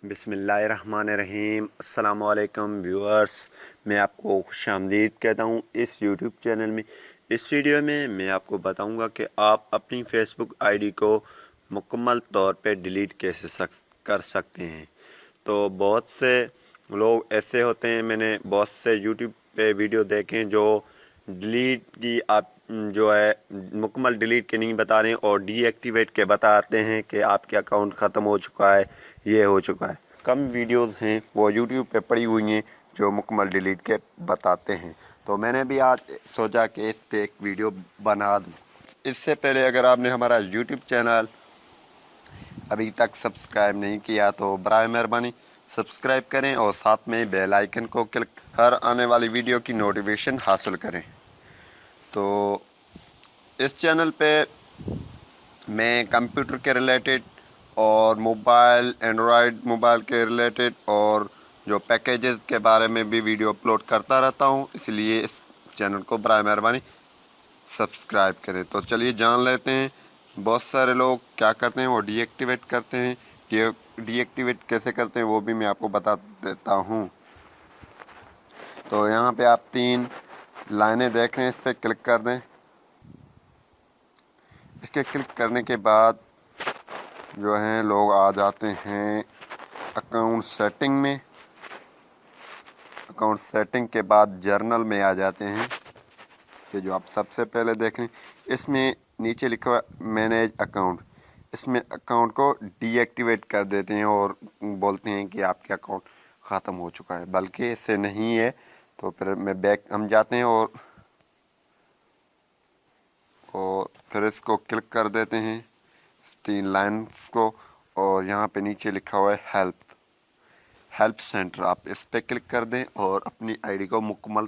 बिस्मिल्लाहिर्रहमानिर्रहीम। अस्सलाम वालेकुम व्यूअर्स, मैं आपको खुश आमदीद कहता हूँ इस यूट्यूब चैनल में। इस वीडियो में मैं आपको बताऊँगा कि आप अपनी फेसबुक आईडी को मुकम्मल तौर पे डिलीट कैसे कर सकते हैं। तो बहुत से लोग ऐसे होते हैं, मैंने बहुत से यूट्यूब पे वीडियो देखे जो डिलीट की आप जो है मुकम्मल डिलीट के नहीं बता रहे हैं और डीएक्टिवेट के बताते हैं कि आपके अकाउंट ख़त्म हो चुका है, ये हो चुका है। कम वीडियोस हैं वो यूट्यूब पे पड़ी हुई हैं जो मुकम्मल डिलीट के बताते हैं। तो मैंने भी आज सोचा कि इस पे एक वीडियो बना दूँ। इससे पहले अगर आपने हमारा यूट्यूब चैनल अभी तक सब्सक्राइब नहीं किया तो बराए मेहरबानी सब्सक्राइब करें और साथ में बेल आइकन को क्लिक हर आने वाली वीडियो की नोटिफिकेशन हासिल करें। तो इस चैनल पे मैं कंप्यूटर के रिलेटेड और मोबाइल एंड्रॉयड मोबाइल के रिलेटेड और जो पैकेजेस के बारे में भी वीडियो अपलोड करता रहता हूँ, इसलिए इस चैनल को बराए मेहरबानी सब्सक्राइब करें। तो चलिए जान लेते हैं बहुत सारे लोग क्या करते हैं, वो डीएक्टिवेट करते हैं। डीएक्टिवेट कैसे करते हैं वो भी मैं आपको बता देता हूँ। तो यहाँ पे आप 3 लाइनें देख रहे हैं, इस पर क्लिक कर दें। इसके क्लिक करने के बाद जो हैं लोग आ जाते हैं अकाउंट सेटिंग में। अकाउंट सेटिंग के बाद जर्नल में आ जाते हैं, ये जो आप सबसे पहले देख रहे हैं। इसमें नीचे लिखा हुआ मैनेज अकाउंट, इसमें अकाउंट को डीएक्टिवेट कर देते हैं और बोलते हैं कि आपके अकाउंट ख़त्म हो चुका है, बल्कि इससे नहीं है। तो फिर मैं बैक हम जाते हैं और फिर इसको क्लिक कर देते हैं 3 लाइन्स को, और यहाँ पे नीचे लिखा हुआ है हेल्प सेंटर, आप इस पर क्लिक कर दें और अपनी आईडी को मुकम्मल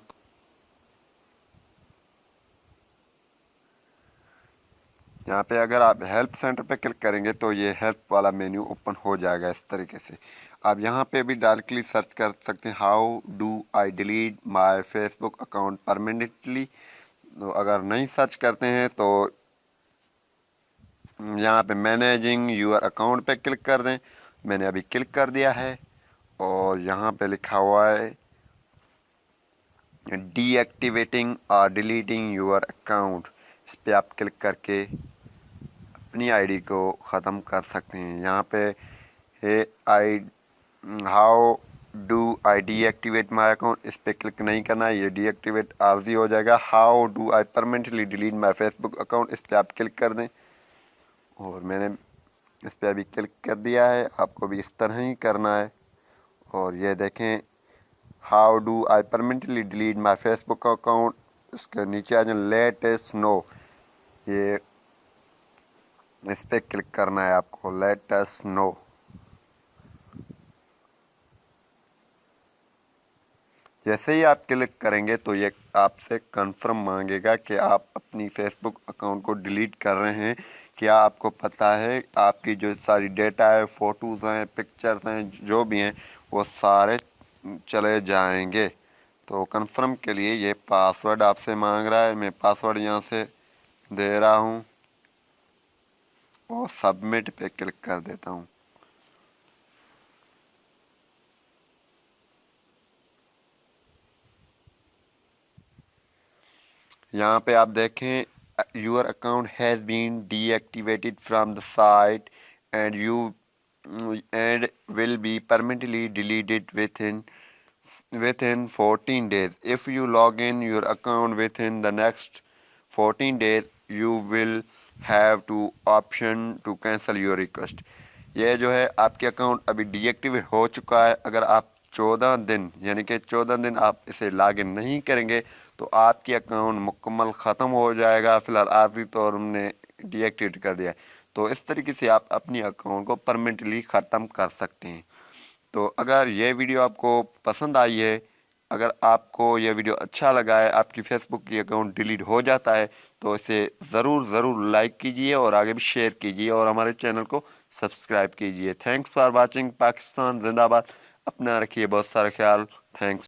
यहाँ पे अगर आप हेल्प सेंटर पे क्लिक करेंगे तो ये हेल्प वाला मेन्यू ओपन हो जाएगा इस तरीके से। आप यहाँ पे भी डायरेक्टली सर्च कर सकते हैं how do I delete my Facebook account permanently. तो अगर नहीं सर्च करते हैं तो यहाँ पे मैनेजिंग यूर अकाउंट पे क्लिक कर दें। मैंने अभी क्लिक कर दिया है और यहाँ पे लिखा हुआ है डीएक्टिवेटिंग और डिलीटिंग यूर अकाउंट, इस पर आप क्लिक करके अपनी आईडी को ख़त्म कर सकते हैं। यहाँ पे है I how do I deactivate my account, इस पर क्लिक नहीं करना है, ये डीएक्टिवेट आर्जी हो जाएगा। How do I permanently delete my Facebook account, इस पर आप क्लिक कर दें और मैंने इस पर अभी क्लिक कर दिया है। आपको भी इस तरह ही करना है। और ये देखें how do I permanently delete my Facebook account, इसके नीचे आ जाए लेट अस नो, ये इस पर क्लिक करना है आपको लेट अस नो। जैसे ही आप क्लिक करेंगे तो ये आपसे कंफर्म मांगेगा कि आप अपनी फेसबुक अकाउंट को डिलीट कर रहे हैं। क्या आपको पता है आपकी जो सारी डेटा है, फ़ोटोज़ हैं, पिक्चर्स हैं, जो भी हैं, वो सारे चले जाएंगे। तो कंफर्म के लिए ये पासवर्ड आपसे मांग रहा है, मैं पासवर्ड यहाँ से दे रहा हूँ और सबमिट पे क्लिक कर देता हूँ। यहाँ पे आप देखें your account has been deactivated from the site and you and will be permanently deleted within 14 days. If you log in your account within the next 14 days, you will have to option to cancel your request. ये जो है आपके account अभी deactivate हो चुका है। अगर आप 14 दिन यानी कि 14 दिन आप इसे लॉगिन नहीं करेंगे तो आपकी अकाउंट मुकम्मल ख़त्म हो जाएगा। फ़िलहाल आर्थिक तौर हमने डीएक्टिवेट कर दिया है। तो इस तरीके से आप अपनी अकाउंट को परमानेंटली ख़त्म कर सकते हैं। तो अगर ये वीडियो आपको पसंद आई है, अगर आपको ये वीडियो अच्छा लगा है, आपकी फेसबुक की अकाउंट डिलीट हो जाता है तो इसे ज़रूर लाइक कीजिए और आगे भी शेयर कीजिए और हमारे चैनल को सब्सक्राइब कीजिए। Thanks for watching. पाकिस्तान जिंदाबाद। अपना रखिए बहुत सारा ख्याल। थैंक्स।